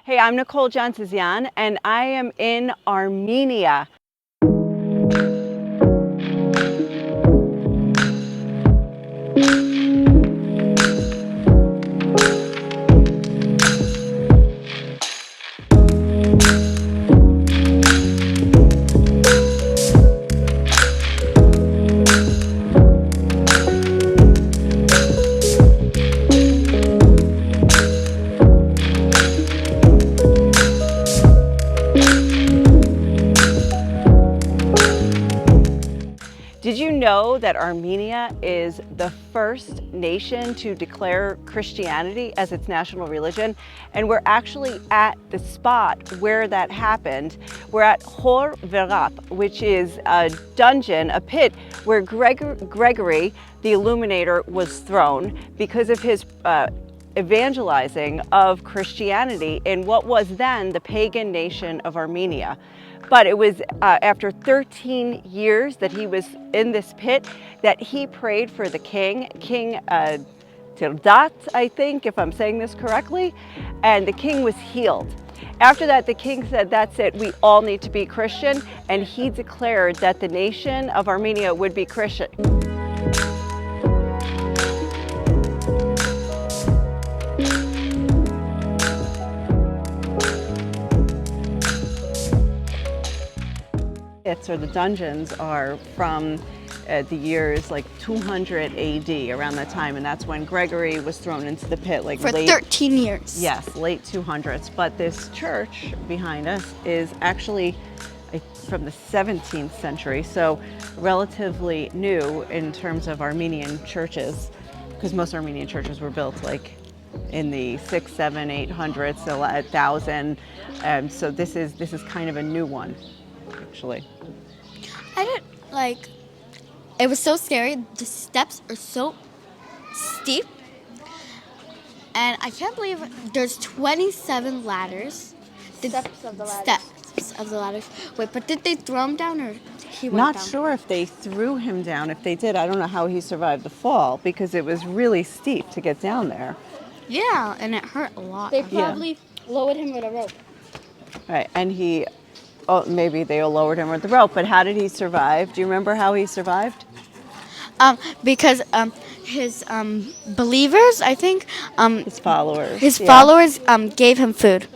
Hey, I'm Nicole Jantzyan, and I am in Armenia. Did you know that Armenia is the first nation to declare Christianity as its national religion? And we're actually at the spot where that happened. We're at Khor Virap, which is a dungeon, a pit, where Gregory, the Illuminator, was thrown because of his evangelizing of Christianity in what was then the pagan nation of Armenia. But it was after 13 years that he was in this pit that he prayed for the king, King Tirdat, I think, if I'm saying this correctly, and the king was healed. After that, the king said, that's it, we all need to be Christian, and he declared that the nation of Armenia would be Christian. Or the dungeons are from the years like 200 AD, around that time, and that's when Gregory was thrown into the pit, like for 13 years. Yes, late 200s. But this church behind us is actually from the 17th century, so relatively new in terms of Armenian churches, because most Armenian churches were built like in the 600s, 700s, 800s, so 1000. So this is kind of a new one, actually. I didn't like. It was so scary. The steps are so steep, and I can't believe there's 27 ladders. Steps of the ladder. Steps of the ladders. Wait, but did they throw him down or he went Not down? sure if they threw him down. If they did, I don't know how he survived the fall, because it was really steep to get down there. Yeah, and it hurt a lot. They probably lowered him with a rope. Right, and maybe they lowered him with the rope, but how did he survive? Do you remember how he survived? Because his believers, I think, His followers. his followers gave him food.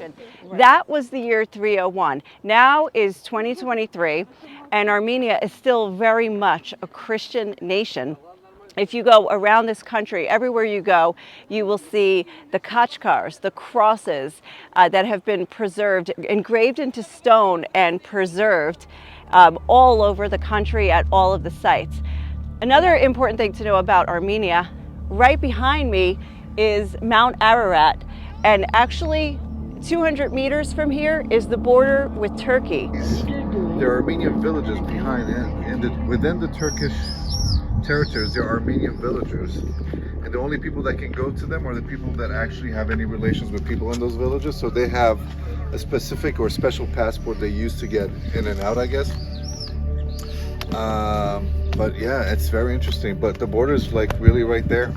That was the year 301. Now is 2023, and Armenia is still very much a Christian nation. If you go around this country, everywhere you go, you will see the kachkars, the crosses that have been preserved, engraved into stone and preserved all over the country at all of the sites. Another important thing to know about Armenia, right behind me is Mount Ararat, and actually 200 meters from here is the border with Turkey. There are Armenian villages behind it, within the Turkish territories. There are Armenian villagers, and the only people that can go to them are the people that actually have any relations with people in those villages. So they have a specific or special passport they use to get in and out, I guess. But yeah, it's very interesting. But the border is like really right there.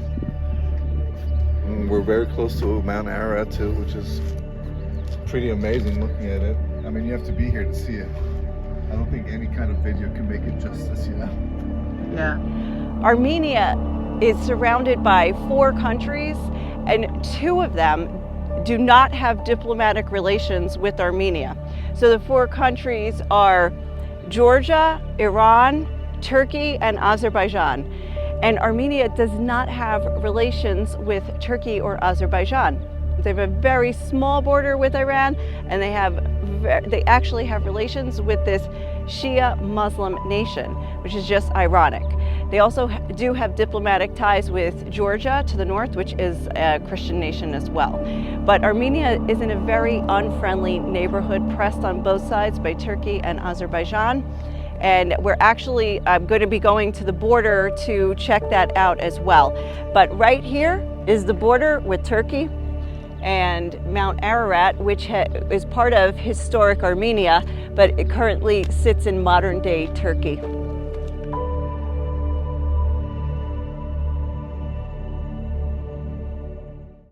And we're very close to Mount Ararat too, which is pretty amazing looking at it. I mean, you have to be here to see it. I don't think any kind of video can make it justice, you know? Yeah. Armenia is surrounded by 4 countries, and 2 of them do not have diplomatic relations with Armenia. So the 4 countries are Georgia, Iran, Turkey, and Azerbaijan. And Armenia does not have relations with Turkey or Azerbaijan. They have a very small border with Iran, and they actually have relations with this Shia Muslim nation, which is just ironic. They also do have diplomatic ties with Georgia to the north, which is a Christian nation as well. But Armenia is in a very unfriendly neighborhood, pressed on both sides by Turkey and Azerbaijan. And we're actually going to be going to the border to check that out as well. But right here is the border with Turkey and Mount Ararat, which is part of historic Armenia, but it currently sits in modern-day Turkey.